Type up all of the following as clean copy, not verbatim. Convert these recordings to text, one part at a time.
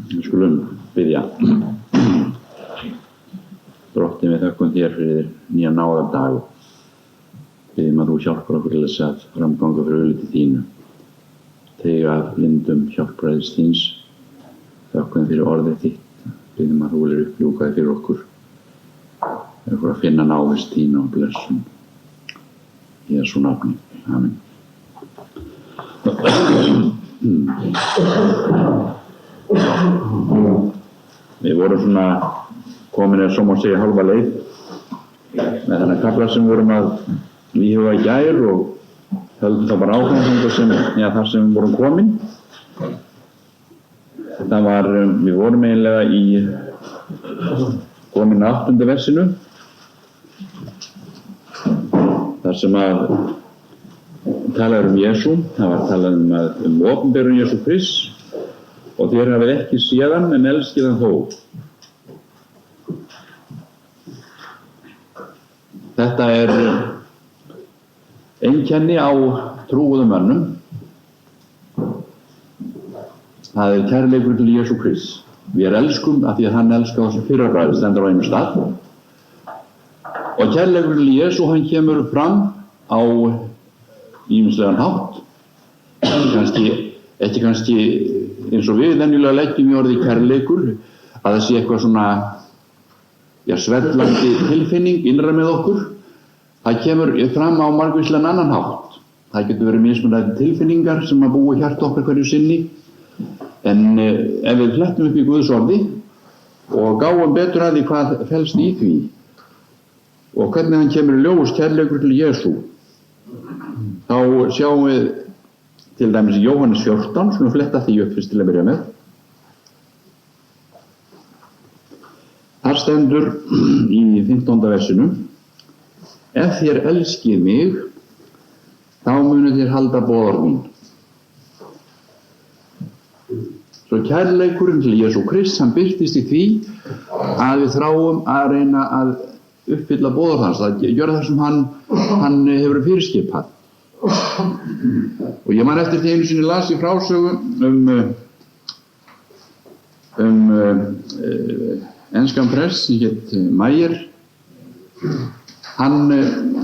Við skulum biðja. Drottinn, við þökkum þér fyrir nýja náðardag. Biðjum að þú hjálpar okkur til þess að framganga fyrir augliti þínu. Teyga af lindum hjálpræðis þíns. Þökkum fyrir orðið þitt. Biðjum að þú viljir uppljúka þig fyrir okkur. Við okkur að finna návist þín og blessun. Í Jesú nafni. Amen. Við vorum svona komin eða svo má segja hálfa leið með þennan kafla sem vorum að íhuga í gær og höldum það bara áfram þar sem við vorum komin. Þetta var, við vorum eiginlega í komin að 8. versinu þar sem að talað Jesú, það var talað um opinberun Jesú Krists og þér hafið ekki séð hann en elskið hann þó. Þetta er einkenni á trúuðum mönnum. Það er kærleikur til Jesú Krists. Við elskum af því að hann elskar oss fyrrabræði, stendur á einum stað. Og kærleikur til Jesú, hann kemur fram á ýmislegan hátt. Ekki kannski eins og við venjulega leggjum í orðið kærleikur, að það sé eitthvað svona svellandi tilfinning innra með okkur. Það kemur fram á margvíslegan annan hátt. Það getur verið mismunandi tilfinningar sem að búa hjarta okkar hverju sinni. En ef við flettum upp í Guðs orði og gáum betur að því hvað felst í því og hvernig hann kemur í ljós kærleikur til Jesú, þá sjáum við til dæmis í Jóhannes 14, svona fletta því upp fyrst til að byrja með. Þar stendur í 15. versinu: Ef þér elskið mig, þá munu þér halda boðorð mín. Svo kærleikurinn til Jesú Krists, hann birtist í því að við þráum að reyna að uppfylla boðorð hans, að gjöra það sem hann hefur fyrirskipað. Og ég man eftir því einu sinni las í frásögu enskan prest sem hét Meyer. Hann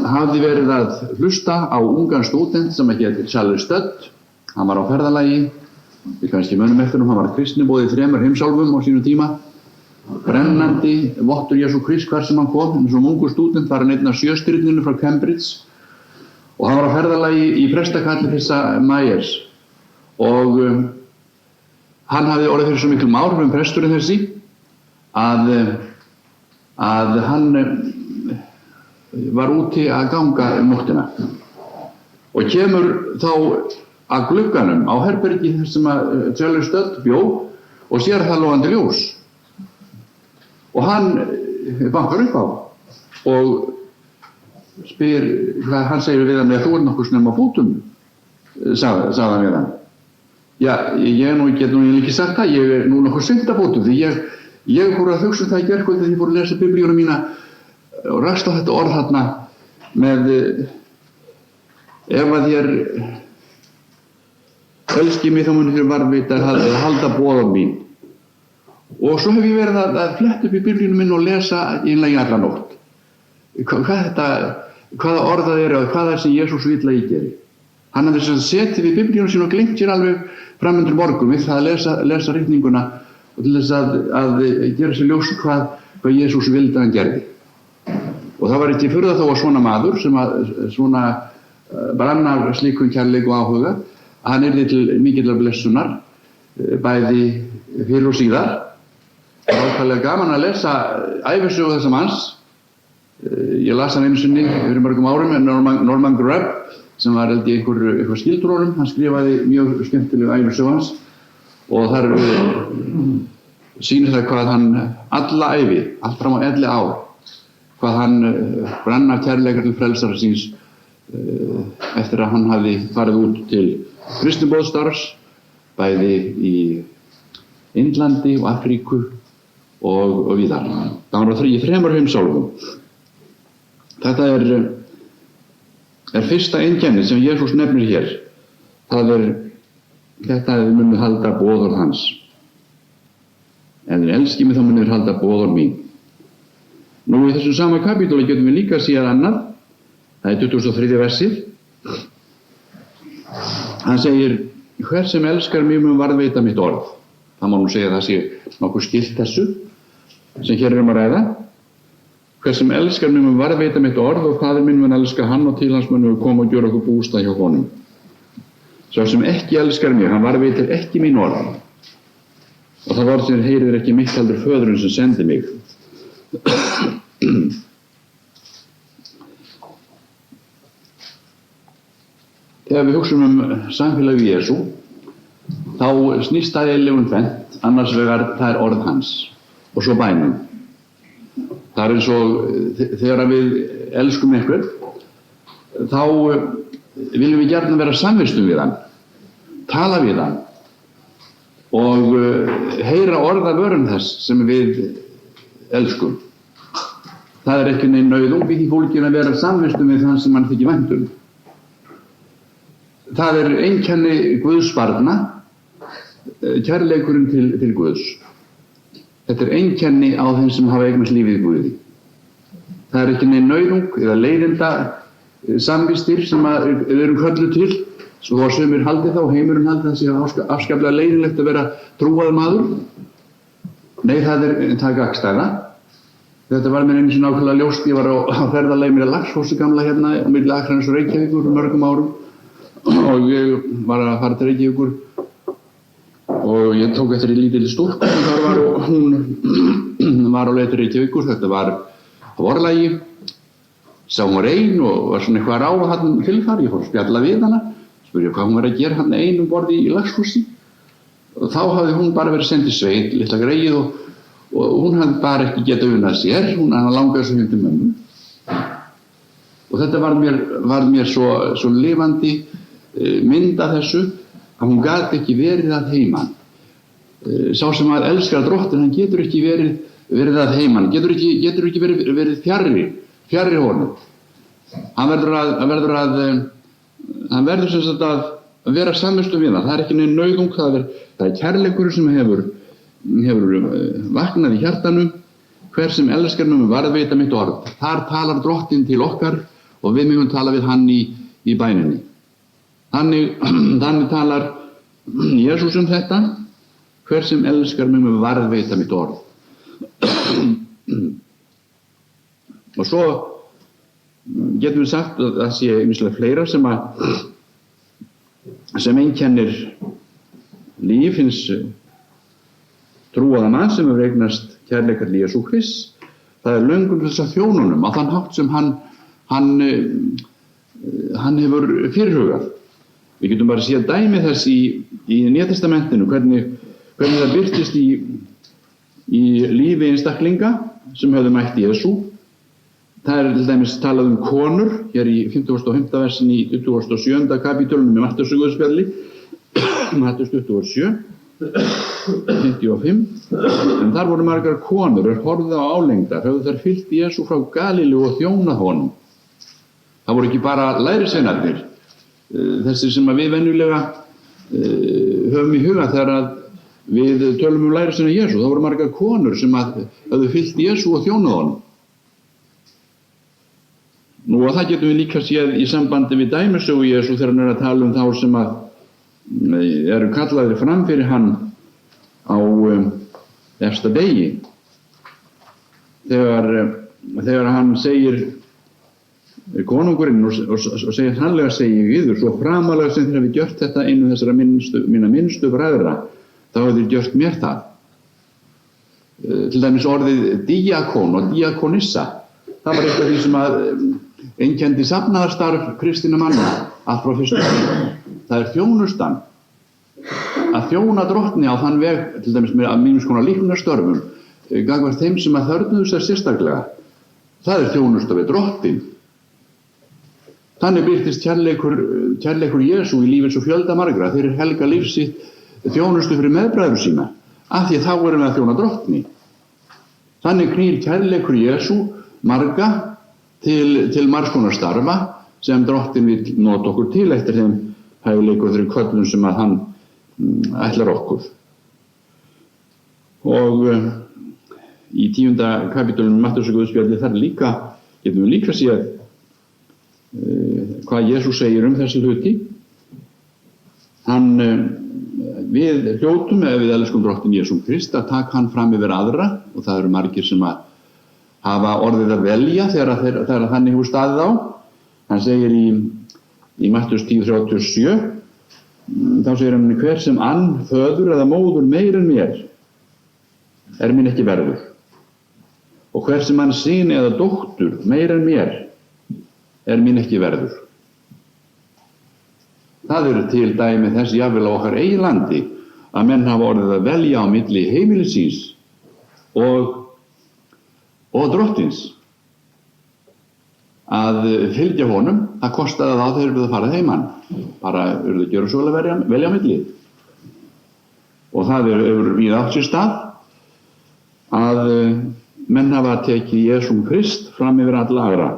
hafði verið að hlusta á ungan stúdent sem hét Charles Studd. Hann var á ferðalagi, við kannski munum eftir hann var kristniboði í 3 heimsálfum á sínu tíma. Brennandi vottur Jesú Krist hvar sem hann kom, eins og ungur stúdent var hann einn af 7 styrninu frá Cambridge. Og hann var á ferðalagi í prestakalli þessa Meyers og hann hafði orðið fyrir svo miklum áhrifum presturinn þessi að hann var úti að ganga nóttina og kemur þá að glugganum á herbergi þar sem að Charles Studd bjó og sér það logandi ljós og hann bankar upp á og spyr, hann segir við hann að þú er nokkuð snemma á fótum, sagði hann við hann. Já, ég get nú ekki sagt það, ég er nú nokkuð seint á fótum því ég fór að hugsa það í gærkvöldi þegar ég fór að lesa biblíuna mína og rakst á þetta orð þarna með ef að þér elskið mig þá munið þér varðveita að halda boðorð mín. Og svo hef ég verið að fletta upp í biblíunum minn og lesa einlega í alla nótt. Hvaða orð það eru og hvað það er sem Jesús vill að ég geri. Hann hafði þess að setið við biblíunum sín og gleymt sér alveg framundir morgun við það að lesa ritninguna og til þess að gera sér ljós hvað Jesús vildi að hann gerði. Og það var ekki furða þó að svona maður sem að svona brannar slíkum kærleik og áhuga að hann yrði til mikillar blessunar bæði fyrr og síðar. Það var ákaflega gaman að lesa ævisögu þessa manns. Ég las hann einu sinni fyrir mörgum árum með Norman Grubb sem var held í einhver skildrónum. Hann skrifaði mjög skemmtileg ævisögu hans og þar sýnir það hvað hann alla ævi, allt fram á 11 ár, hvað hann brann af kærleika til frelsara síns eftir að hann hafði farið út til kristniboðsstarfs bæði í Indlandi og Afríku og víðar. Það var í 3 heimsálfum. Þetta er fyrsta einkenni sem Jesús nefnir hér. Það er þetta að við munum halda boðorð hans. ef þér elski mig þá munið þér halda boðorð mín. Nú í þessum sama kapítúli getum við líka séð annað, það er 23. versið. Hann segir, hver sem elskar mig mun varðveita mitt orð. Það má nú segja að það sé nokkuð skylt þessu sem hér að ræða. Hver sem elskar mig mun varðveita mitt orð og faðir minn mun elska hann og til hans mun við koma og gjöra okkur bústað hjá honum. Sá sem ekki elskar mig, hann varðveitir ekki mín orð. Og það orð sem heyrir ekki mitt heldur föðurinn sem sendi mig. Þegar við hugsum samfélagi Jesú, þá snýst það eiginlega tvennt, annars vegar það er orð hans og svo bænum. Það er eins og þegar við elskum einhvern, þá viljum við gjarnan vera samvistum við hann, tala við hann og heyra orða vörum þess sem við elskum. Það er ekki neinn nauðung í því fólkinu að vera samvistum við þann sem mann þykir vænt um. Það er einkenni Guðs barna, kærleikurinn til Guðs. Þetta er einkenni á þeim sem hafa eignast lífið í Guði. Það er ekki neinn nauðung eða leiðinda samvistir sem við erum kölluð til, svo þá sumir haldi þá, heimurinn haldi það sé afskaplega leiðinlegt að vera trúaður maður. Nei, það er gagnstæða. Þetta var mér einu sinni ákveðlega ljóst, ég var á ferðalagi mér að Laxfossi gamla hérna á milli Akraness og Reykjavíkur mörgum árum og ég var að fara til Reykjavíkur og ég tók eftir í lítilli stúlku og þar var hún var á leið til Reykjavíkur, þetta var á vorlagi, sá hún var ein og var svona eitthvað ráð hann tilfar, ég fór að spjalla við hana, spurði hvað hún var að gera hann ein borði í Laxfossi og þá hafði hún bara verið sendið sveit, litla greið og hún hafði bara ekki getað unnað sér, hún langaði svo til mömmu. Og þetta var mér svo lifandi mynd af þessu að hún gat ekki verið að heiman. Sá sem að elskar Drottin, hann getur ekki verið að heiman, getur ekki verið fjarri honum. Hann verður sem sagt að vera samvistum við það. Það er ekki neinn nauðung, það er kærleikur sem hefur vaknað í hjartanu, hver sem elskar mig mun varðveita mitt orð. Þar talar Drottinn til okkar og við megum tala við hann í bæninni. Þannig talar Jesús þetta, hver sem elskar mig mun varðveita mitt orð. Og svo getum við sagt að það sé ýmislegt fleira sem einkennir líf hins trúaða mann sem hefur eignast kærleika til Jesú Krists. Það er löngun þess að þjónunum á þann hátt sem hann hefur fyrirhugað. Við getum bara séð dæmi þess í Nýja testamentinu, hvernig það birtist í lífi einstaklinga sem höfðu mætt Jesú. Það er til dæmis talað konur, hér í 55. versin í 27. kapítulunum í Mattheusarguðspjalli, Mattheus 27. 55, en þar voru margar konur horfðu á álengdar, höfðu þær fylgt Jesú frá Galíleu og þjónað honum. Það voru ekki bara lærisveinarnir, þessir sem við venjulega höfum í huga þegar að við tölum lærisveina Jesú. Það voru margar konur sem höfðu fylgt Jesú og þjónað honum. Nú og það getum við líka séð í sambandi við dæmisögu Jesú þegar hann að tala þá sem eru kallaðir fram fyrir hann á efsta degi. Þegar hann segir konungurinn og segir sannlega segi ég yður, svo framalega sem þér hefði gjört þetta einu þessara mína minnstu bræðra, þá hefði þér gjört mér það. Til dæmis orðið díakon og díakonissa, það var eitthvað því sem einkenndi safnaðarstarf kristinna manna allt frá fyrstu tíð. Það er þjónustan, að þjóna Drottni á þann veg, til dæmis með mínus konar líknarstörfum, gagnvart þeim sem þörfnuðu sér sérstaklega. Það er þjónusta við Drottin. Þannig birtist kærleikur Jesú í lífins og fjölda margra, þeir helga líf sitt þjónustu fyrir meðbræður sína, af því þá erum við að þjóna Drottni. Þannig knýr kærleikur Jesú marga til margs konar starfa sem Drottinn vill nota okkur til eftir þeim hæfileikum og þeirri köllun sem að hann ætlar okkur. Og í 10. kapítulum Mattheusarguðspjalli þar líka, getum við líka séð hvað Jesús segir þessi hluti. Við hljótum, ef við elskum drottinn Jesú Krist, að taka hann fram yfir aðra, og það eru margir sem að hafa orðið að velja þegar þannig hefur staðið á. Hann segir í Mattheus 10:37, þá segir hann: hver sem ann föður eða móður meir en mér, mín ekki verður. Og hver sem ann syn eða dóttur meir en mér, mín ekki verður. Það eru til dæmi þess jafnvel á okkar eigin landi að menn hafa orðið að velja á milli heimilisins og drottins. Að fylgja honum, það kostaði þá þeir eru að fara heiman. Bara eru að gera svo að velja á milli. Og það hefur víða átt sér stað að menn hafa tekið Jesú Krist fram yfir alla aðra.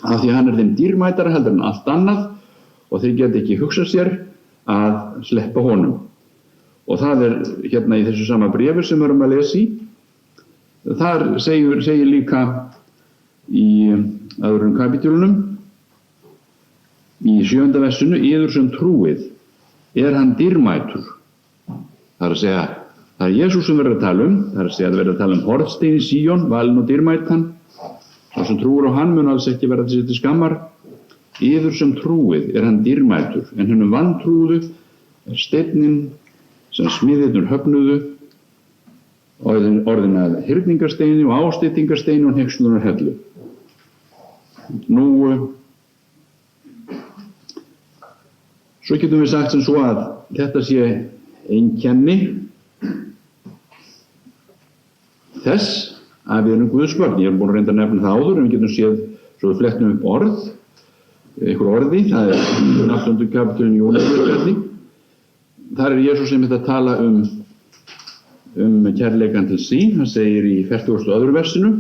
Af því hann þeim dýrmætara heldur en allt annað, og þeir geta ekki hugsað sér að sleppa honum. Og það hérna í þessu sama bréfi sem við erum að lesa í. Þar segir líka í öðrum kapítulunum, í 7. versinu: yður sem trúið, hann dýrmætur. Það er að segja, það er Jesús sem verður að tala um, það er að segja að verður að tala um hornstein í Síón, valinn og dýrmætan. Sá sem trúir á hann mun alls ekki verða til skammar. Yður sem trúið, hann dýrmætur, en hinum vantrúðu steinninn sem smiðirnir höfnuðu, orðin að hyrningarsteini og ásteytingarsteini og hneykslunnar hellu. Svo getum við sagt sem svo að þetta sé einkenni þess að við erum Guðs börn. Ég búin að reynda að nefna það áður, en við getum séð, svo við flettum upp einhver orði, það er 8. kapítulinn í Jóhannesarguðspjalli. Þar er Jesús sem þetta að tala um kærleikann til sín. Hann segir í 42. versinu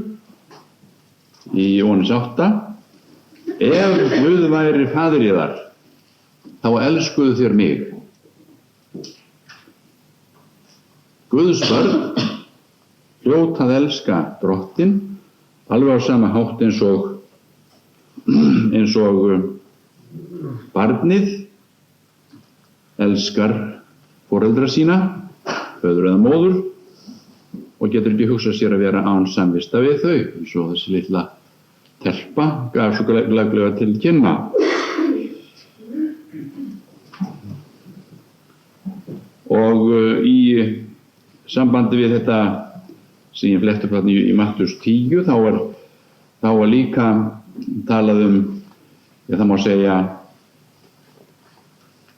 í Jóhannes 8: ef Guð væri faðir yðar, þá elskuðu þér mig. Guðs börn hljóta að elska drottinn alveg á sama hátt eins og barnið elskar foreldra sína, föður eða móður, og getur ekki hugsað sér að vera án samvista við þau, eins og þessi litla telpa gaf svo glögglega til kynna. Og í sambandi við þetta sem ég fletti upp í Mattheus 10, þá var líka talað það má segja,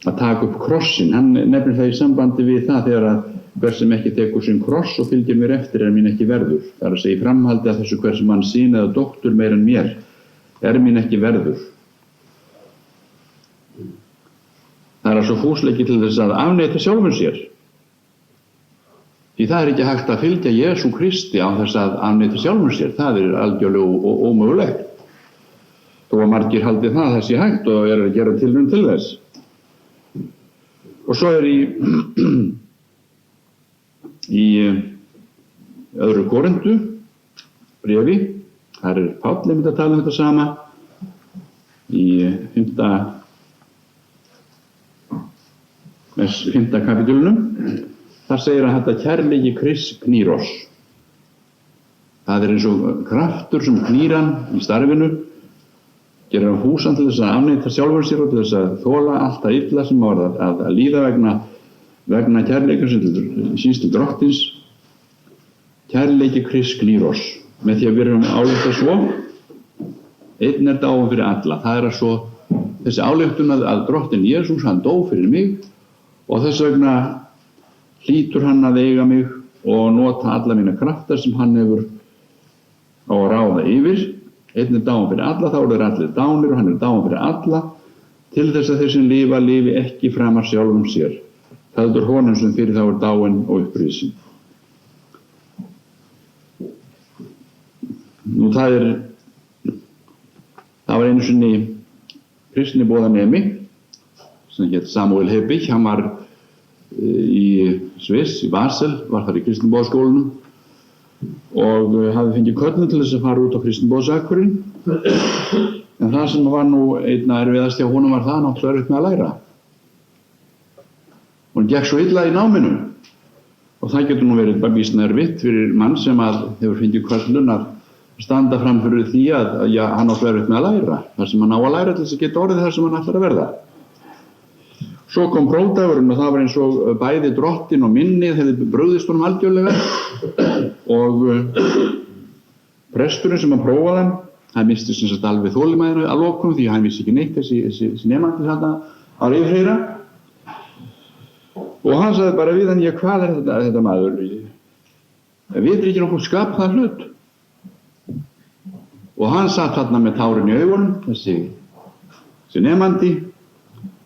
að taka upp krossin. Hann nefnir það í sambandi við það þegar að hver sem ekki tekur sinn kross og fylgir mér eftir mín ekki verður. Það er að segja í framhaldi að þessu hver sem hann syn eða dóttur meir en mér, mín ekki verður. Það er svo fúsleiki til þess að afneita sjálfum sér. Því það er ekki hægt að fylgja Jesú Kristi á þess að afneita sjálfum sér. Það er algjörlega ómögulegt. Þó að margir haldi það sé hægt og að gera tilraun til þess. Og svo er í öðru Korintu bréfi, þar er Páll einmitt að tala þetta sama, í 5. kapítulunum. Þar segir að þetta kærleiki Krists knýr oss. Það er eins og kraftur sem knýr hann í starfinu, gerir hann fúsan til þess að afneita sjálfur sér og til þess að þola allt það illa sem var að líða vegna kærleika sem síns til drottins. Kærleiki Krists knýr oss, með því að við erum álykta svo: einn dáinn fyrir alla. Það er að svo þessi ályktun að drottinn Jesús, hann dó fyrir mig, og þess vegna hlýtur hann að eiga mig og nota alla mína krafta sem hann hefur á að ráða yfir. Einn dáinn fyrir alla, þá eru allir dánir, og hann dáinn fyrir alla, til þess að þeir sem lifi ekki framar sjálfum sér. Það er honum sem fyrir þá dáinn og upprisin. Það var einu sinni kristniboðanemi sem hét Samuel Hebich. Hann var í Sviss, í Basel, var þar í Kristinboðaskólanum og hafði fengið köllun til þess að fara út á Kristinboðsakurinn. En það sem var nú einna erfiðast hjá honum var það náttúrulega erfitt með að læra. Hún gekk svo illa í náminu og það getur nú verið bara býsna erfitt fyrir mann sem að hefur fengið köllun að standa fram fyrir því að hann átti erfitt með að læra. Það sem hann á að læra til þess að geta orðið það sem hann ætlar að verða. Svo kom prófdagurinn og það var eins og bæði drottin og minnið hefði brugðist honum algjörlega og presturinn sem að prófa hann, hann misti sem sagt alveg þolinmæðina að lokum því hann vissi ekki neitt þessi nemandi þarna á yfirheyra og hann sagði bara við hann, hvað er þetta maður? Vitir ekki nokkuð skap það hlut? Og hann satt þarna með tárin í augunum, þessi nemandi,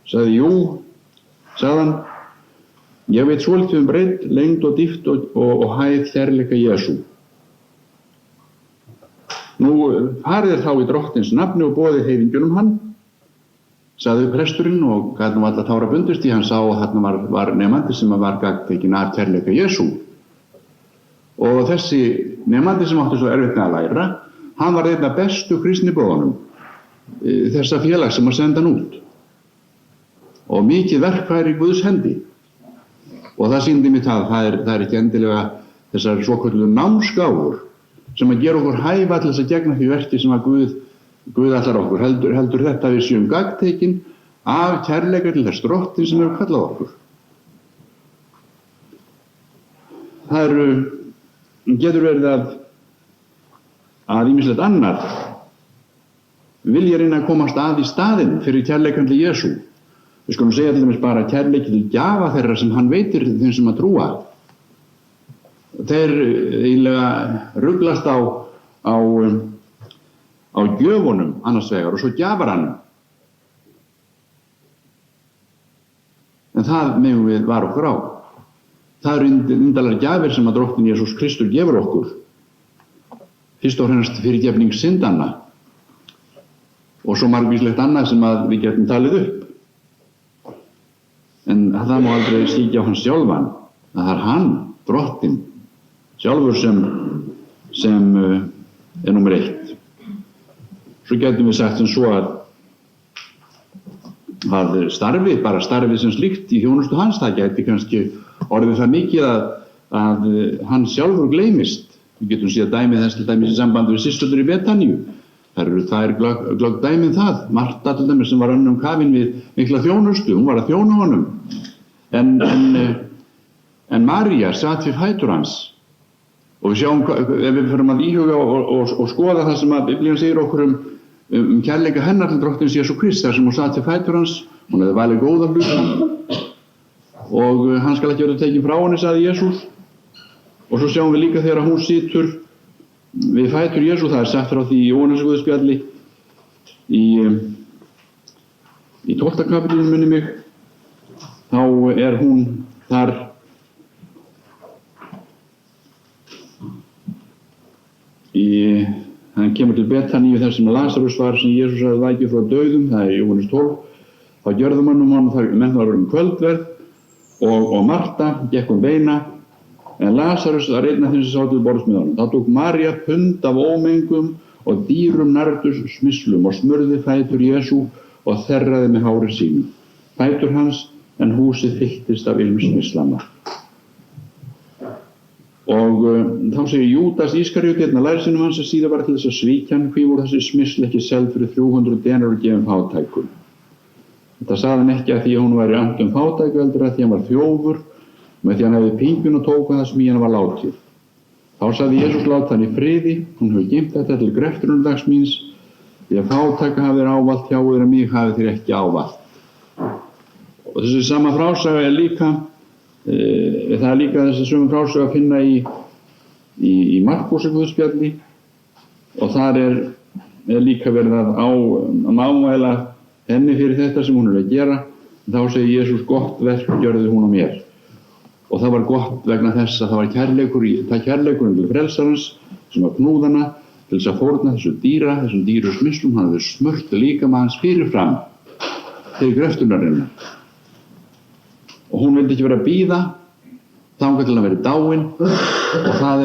sagði jú, sagði hann, ég veit svolítið breidd, lengd og dýpt og hæð kærleika Jesú. Nú farið þá í drottins nafni og boðið heiðingjunum hann, sagði presturinn og gat nú alla tára bundist því hann sá að þarna var nemandi sem var gagntekinn af kærleika Jesú. Og þessi nemandi sem átti svo erfitt með að læra, hann var einn af bestu kristnibróðunum þessa félags sem að senda hann út. Og mikið verk væri í Guðs hendi. Og það sýndi mér það er ekki endilega þessar svokölluðu námsgáfur sem að gera okkur hæfa til þess að gegna því verki sem að Guð ætlar okkur. Heldur þetta við séum gagntekin af kærleika til þess drottin sem hefur kallað okkur. Það getur verið að ýmislegt annað vilja reyna að komast að í staðinn fyrir kærleikann til Jesú. Við skulum segja til dæmis bara kærleiki til gjafa þeirra sem hann veitir þeim sem að trúa. Þeir eiginlega ruglast á gjöfunum annars vegar og svo gjafar hann. En það megum við vara okkur á. Það eru undarlegar gjafir sem að drottinn Jesús Kristur gefur okkur. Fyrst og fremst fyrirgefning syndanna og svo margvíslegt annað sem að við getum talið upp. En það má aldrei stíkja á hann sjálfan, að það er hann, drottinn, sjálfur sem er númer 1. Svo getum við sagt sem svo að starfið sem slíkt í þjónustu hans, það geti kannski orðið það mikið að hann sjálfur gleymist. Við getum séð dæmið þess til dæmis í sambandi við systurnar í Betaníu. Það er glögg dæmið það. Marta til dæmis sem var önnum kafin við mikla þjónustu, hún var að þjóna honum. En María sat við fætur hans. Og við sjáum, ef við förum að íhuga og skoða það sem að Biblían segir okkur um kærleika hennar til drottins Jesú Krist, þar sem hún sat við fætur hans, hún hefði valið góða hluta og hann skal ekki verið tekinn frá henni, sagði Jesús. Og svo sjáum við líka þegar hún situr við fætur Jesú, það er sagt frá því í Jóhannesarguðspjalli í 12. kapítlunum minni mig, þá er hún þar hann kemur til Betaníu þar sem Lazarus var sem Jesús hafði vakið frá dauðum, það er í Jóhannes 12. Þá gjörðu hann menn var kvöldverð og Marta gekk beina. En Lazarus var einn af þeim sem sátu við borðs með honum. Þá tók María pund af ómengum og dýrum nardusmislum og smurði fætur Jesú og þerraði með hári sínu. Fætur hans, en húsið fylltist af ilmsmislana. Og þá segir Júdas Ískarióti, einn af lærisveinum hans, að síðar var til þess að svíkja hann, hví voru þessi smisl ekki seld fyrir 300 denar og gefin fátækum. Þetta sagði hann ekki að því að hún væri annt fátæku, heldur að því hann var þjófur, með því hann hefði pingun og tók það sem í hann var látið. Þá sagði Jesús lát hann í friði, hún hefur geymt þetta til greftrunardags míns, því að fátæka hafi þér ávallt hjá þér að mig hafi þér ekki ávallt. Og þessi sama frásaga er líka, það er líka þessi sömu frásaga að finna í Markúsarguðspjalli og þar er líka verið að mámæla henni fyrir þetta sem hún er að gera. Þá segir Jesús, gott verk gjörði hún á mér. Og það var gott vegna þess að það var kærleikurinn til frelsarans sem var knúðana til þess að fórna þessum dýru smislum, hann hafði smurt líkama hans fyrirfram til greftunarinnar. Og hún vildi ekki vera að bíða þangað til að vera dáinn, og það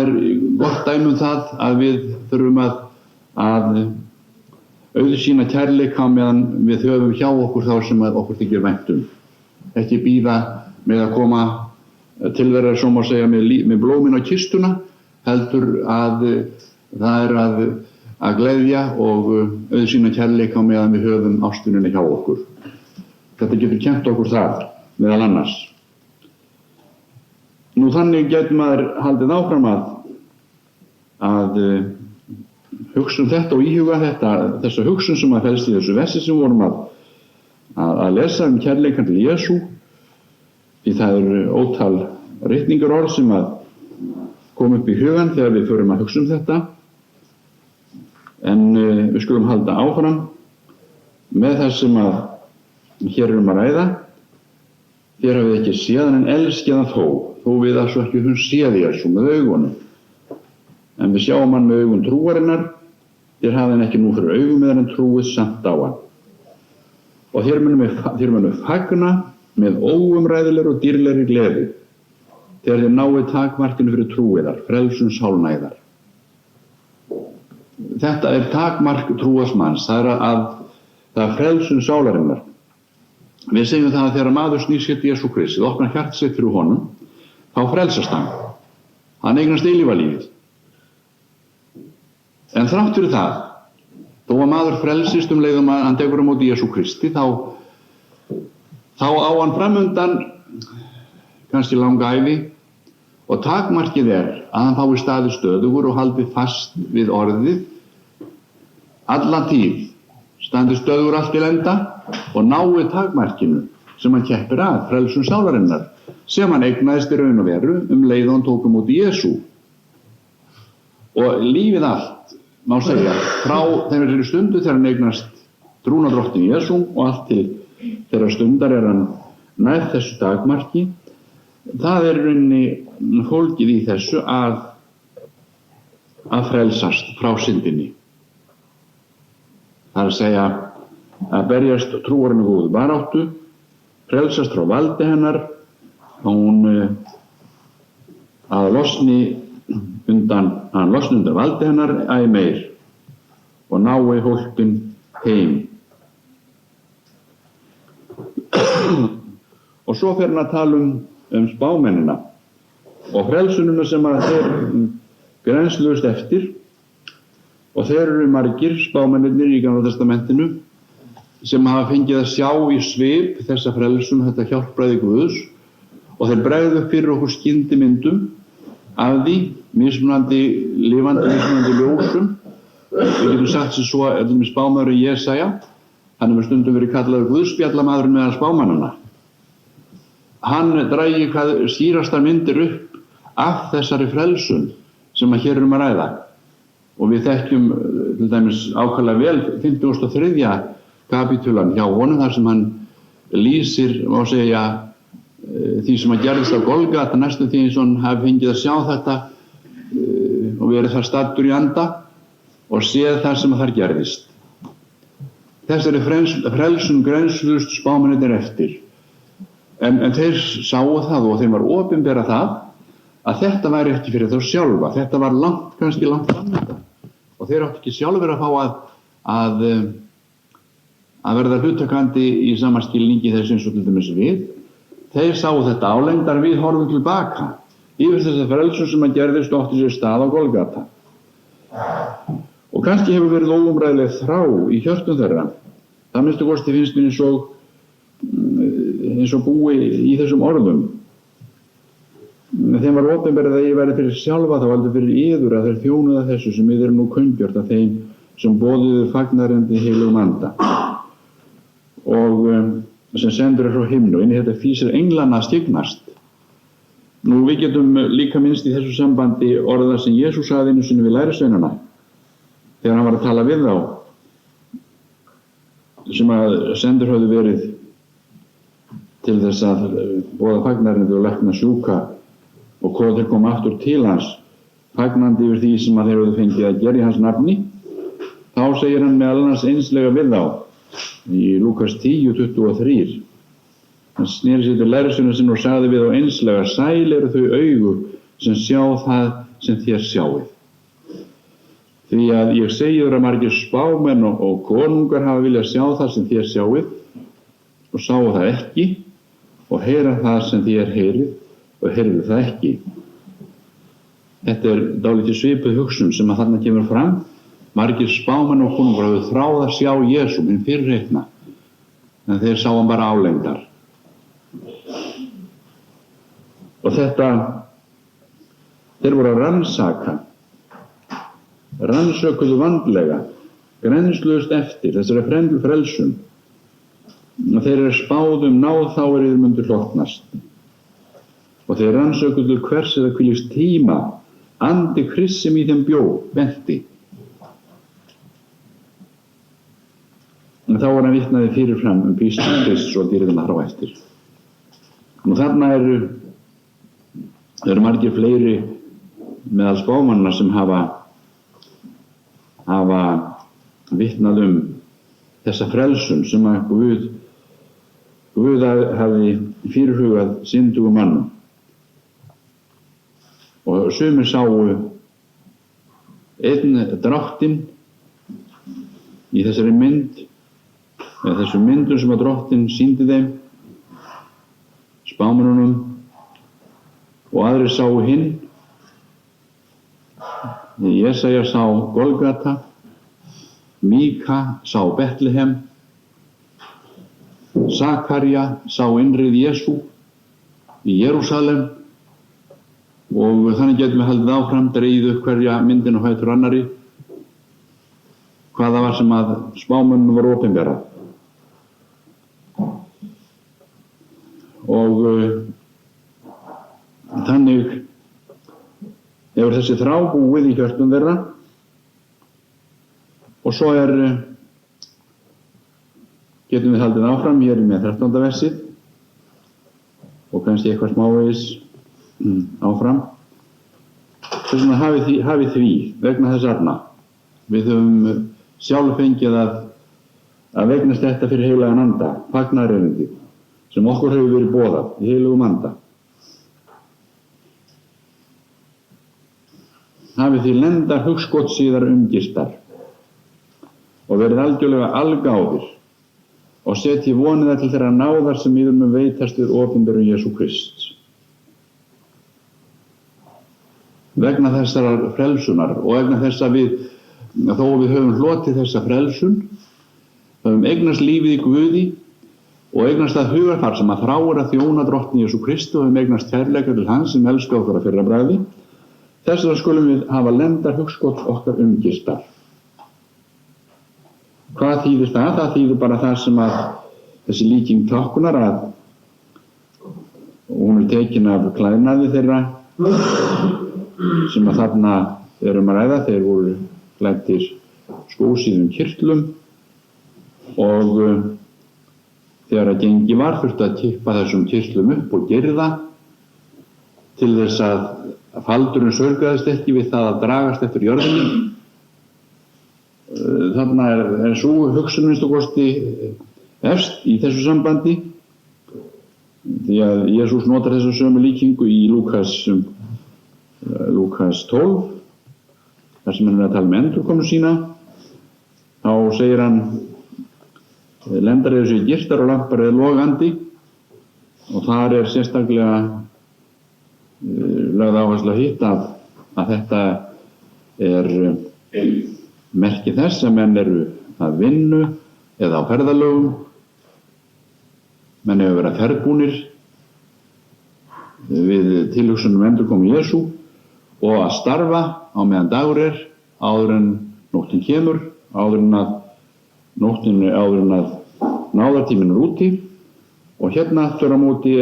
gott dæmi það að við þurfum að auðsýna kærleika meðan við höfum hjá okkur þá sem okkur þykir vænt ekki bíða með að koma til þeirra svo má segja með blómin á kistuna, heldur að það að gleðja og auðsýna kærleika meðan við höfum ástunina hjá okkur. Þetta getur kennt okkur það meðal annars. Nú þannig getur maður haldið áfram að hugsa þetta og íhuga þessa hugsun sem felst í þessu versi sem vorum að lesa kærleikann til Jesú, því það ótal ritningarorð sem kom upp í hugann þegar við förum að hugsa þetta, en við skulum halda áfram með það sem hér að ræða. Þér hafið ekki séð en elskið hann þó við að svo ekki höfum séð Jesú með augunum. En við sjáum hann með augun trúarinnar, þér hafið hann ekki nú fyrir augum með hann trúið samt á hann. Og þér munum við fagna með óumræðilegri og dýrlegri gleði, þegar þér náið takmarkinu fyrir trúiðar, frelsun sálnæðar. Þetta takmark trúarsmanns, það er frelsun sálarinnar. Við segjum það að þegar maður snýr sér til Jesú Kristi, opnar hjarta sitt fyrir honum, þá frelsast hann. Hann eignast eilífalífið. En þrátt fyrir það, þó að maður frelsist leið að hann tekur á móti Jesú Kristi, þá á hann framundan kannski langa ævi, og takmarkið að hann fái staðið stöðugur og haldi fast við orðið alla tíð, standi stöðugur allt til enda og nái takmarkinu sem hann keppir að, frelsun sálarinnar, sem hann eignaðist í raun og veru leið og hann tók á móti Jesú. Og lífið allt, má segja, frá þeirri stundu þegar hann eignast trúna drottin Jesú og allt til þeirra stundar hann nær þessu takmarki, það rauninni fólgið í þessu að frelsast frá syndinni. Það að segja að berjast trúarinu góðu baráttu, frelsast frá valdi hennar, hann losni undan valdi hennar æ meir og nái hólpin heim. Og svo fer hann að tala spámennina og frelsununa sem þeir grensluðust eftir, og þeir margir spámennirnir í Gamla testamentinu sem hafa fengið að sjá í svip þessa frelsun, þetta hjálpræði Guðs, og þeir bregðu fyrir okkur skyndimyndum af því, mismunandi ljósum. Við getum sagt sem svo að spámaðurinn Jesaja, hann hefur stundum verið kallaður Guðspjallamaðurinn meðal spámannanna. Hann drægi hvað skýrastar myndir upp af þessari frelsun sem hér að ræða. Og við þekkjum til dæmis ákaflega vel 53. kapítulan hjá honum, þar sem hann lýsir, má segja, því sem gerðist á Golgata, næstum því eins og hann hafi fengið að sjá þetta og verið þar staddur í anda og séð það sem þar gerðist. Þessari frelsun grensluðust spámennirnir eftir. En þeir sáu það og þeim var opinbera það að þetta væri ekki fyrir þá sjálfa. Þetta var kannski langt framöndan. Og þeir áttu ekki sjálfur að fá að verða hlutakandi í sama skilningi þess eins og til dæmis við. Þeir sáu þetta álengdar, við horfum tilbaka yfir þessa frelsun sem gerðist og átti sér stað á Golgata. Og kannski hefur verið óumræðileg þrá í hjörtum þeirra. Það minnstu kosti finnst mér eins og búi í þessum orðum. Þeim var opinberið að ég væri fyrir sjálfa, þá heldur fyrir yður að þeir þjónuða þessu sem við nú kunngjört að þeim sem boðuðu fagnarindi heilugum anda og sem sendur frá himnu. Inn í þetta fýsir englana að skyggnast. Nú við getum líka minnst í þessu sambandi orða sem Jesús sagði einu sinni við lærisveinana þegar hann var að tala við þá sem að sendur höfðu verið til þess að boða fagnarindi og lækna sjúka, og hvað þeir koma aftur til hans fagnandi yfir því sem að þeir höfðu fengið að gera í hans nafni. Þá segir hann meðal annars einslega við þá í Lúkas 10:23 Hann sneri sér til lærisveina sinna og sagði við þá einslega: Sæl eru þau augu sem sjá það sem þér sjáið. Því að ég segi þér að margir spámenn og konungar hafa viljað sjá það sem þér sjáið og sáu það ekki, og heyra það sem þér heyrið og heyrðu það ekki. Þetta dálítið svipuð hugsun sem að þarna kemur fram. Margir spámenn og konungar hafa þráð að sjá Jesú, hinn fyrirheitna, en þeir sáu hann bara álengdar. Og þeir voru að rannsökuðu vandlega, grensluðust eftir þessari frelsun, og þeir spáðu náð þá yfir mundu hlotnast. Og þeir rannsökuðu hvers eða hvílíks tíma andi Krists sem í þeim bjó benti. En þá var hann vitnaði fyrirfram písl Krists og dýrðina þar á eftir. Og þarna eru margir fleiri meðal spámanna sem hafa vitnað þessa frelsun sem að Guð hafi fyrirhugað syndugum mannum. Og sumir sáu einn dráttinn í þessari mynd, eða þessum myndum sem að drottinn sýndi þeim, spámennunum, og aðrir sáu hinn. Jesaja sá Golgata, Míka sá Betlehem, Sakarja sá innrið Jesú í Jerúsalem, og þannig getum við haldið áfram, dregið upp hverja myndin og hættur annari, hvað það var sem að spámönnum var opinberað. Og þannig hefur þessi þrá búið í hjörtum þeirra, og svo getum við haldið áfram hér með 13. versið og kannski eitthvað smávegis áfram. Þess vegna hafið því vegna þess arna. Við höfum sjálf fengið að vegnast þetta fyrir heilagan anda, fagnaðarerindið, sem okkur hefur verið boðað í heilugum anda. Hafið því lendar hugskotssíðar umgistar og verið algjörlega algáðir og setji vonið til þeirra náðar sem yfir með veitast við opinberun Jesú Krists. Vegna þessar frelsunar og vegna þess að þó við höfum hlotið þessa frelsun, höfum eignast lífið í Guði og eignast það hugarfar sem að þráir að þjóna drottni Jesú Kristi og höfum eignast kærleika til hans sem elskar okkur að fyrra bragði. Þess vegna skulum við hafa lendar hugskot okkar umgistar. Hvað þýðir það? Það þýðir bara það sem að þessi líking táknar að hún tekin af klæðnaði þeirra sem að þarna að ræða. Þeir voru klæddir skósíðum kyrtlum og þegar að gengi var þurfti að kippa þessum kyrtlum upp og girða til þess að faldurinn saurgaðist ekki við það að dragast eftir jörðinni. Þarna sú hugsun minnst og kosti efst í þessu sambandi, því að Jesús notar þessa sömu líkingu í Lúkas 12, þar sem hann að tala endurkomu sína. Þá segir hann: lendar eru sér girtar og lampar eru logandi, og þar sérstaklega lögð áherslu að hitt að þetta merki þess að menn eru að vinnu eða á ferðalögum, menn hefur verið ferðbúnir við tilhugsunum endurkomu Jesú og að starfa á meðan dagur áður en nóttin kemur, áður en að náðartíminn úti. Og hérna aftur á móti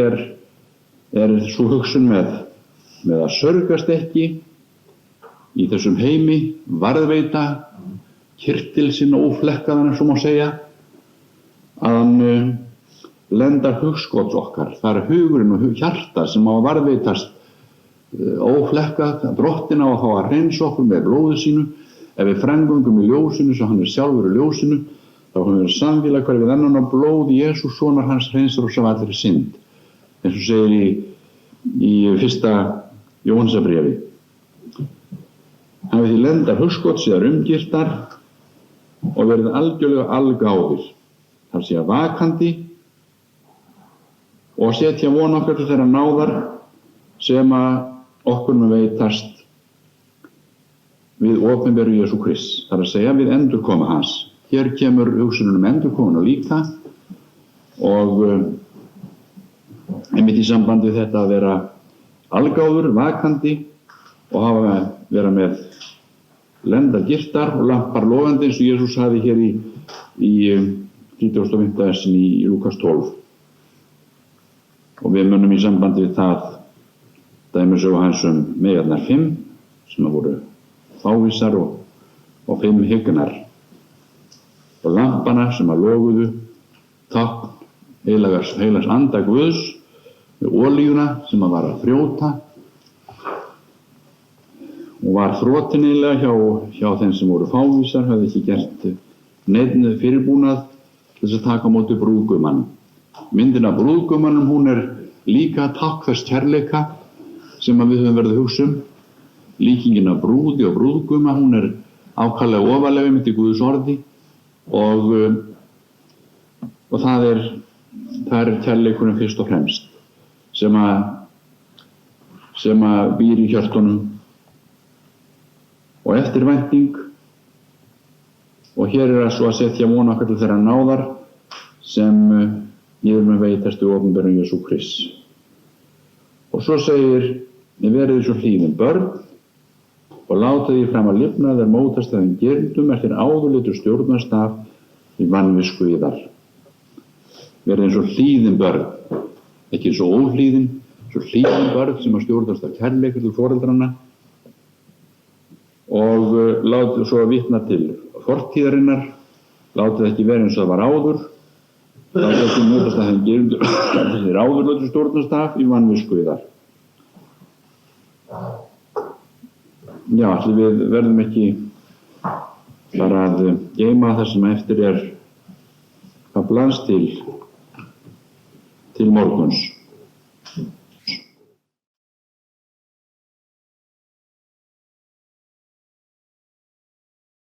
sú hugsun með að sörgast ekki í þessum heimi, varðveita kyrtil sinn óflekkaðan, svo má segja, að hann lendar hugskots okkar. Það hugurinn og hjarta sem á að varðveitast óflekkað, drottin á að fá að hreinsa okkur með blóði sínu. Ef við frengungum í ljósinu, svo hann sjálfur í ljósinu, Þá höfum við samfélag hver við annan og blóð Jesús sonar hans hreinsar oss af allri synd. Eins og segir í 1. Jóhannesarbréfi. Hafið því lendar hugskotssíðar umgirtar og verið algjörlega algáðir. Það sé vakandi og setja von okkar til þeirra náðar sem að okkur mun veitast við opinberu Jesú Krists. Það er að segja við endurkoma hans. Hér kemur hugsunin endurkomuna líka og einmitt í sambandi við þetta að vera algáður, vakandi og vera með lendar girtar og lampar logandi eins og Jesús hafi hér í 35. versin í Lúkas 12. Og við munum í sambandi við það dæmisögu hans meyjarnar 5 sem voru fávísar og 5 hygnar og lampana sem loguðu tákn heilags anda Guðs með olíuna sem var að frjóta og var þrotinilega hjá þeim sem voru fávísar, hafði ekki gert neinn fyrirbúnað til þess að taka á móti brúðgumannum. Myndin af brúðgumannum, hún líka tákn þess kærleika sem við höfum verið að hugsa líkingin af brúði og brúðguma, hún ákaflega ofarlega mitt í Guðs orði og það er kærleikurinn fyrst og fremst sem að býr í hjörtunum og eftirvænting og hér það svo að setja von okkar til þeirra náðar sem ég mun veitast við opinberun Jesú Krists. Og svo segir verið svo hlýðin börn og láta því fram að lifna þeir mótast þeim gerndum eftir áðurleitur stjórnarstaf í vanvisku yðar. Verið eins og hlýðin börn, ekki eins og óhlýðin, svo hlýðin börn sem að stjórnast af kærleika til foreldrana og látið svo að vitna til fortíðarinnar, látið ekki vera eins og það var áður, látið ekki mótast að þeim gerndum eftir áðurleitur stjórnarstaf í vanvisku yðar. Já, við verðum ekki bara að geyma það sem eftir kaflans til morguns.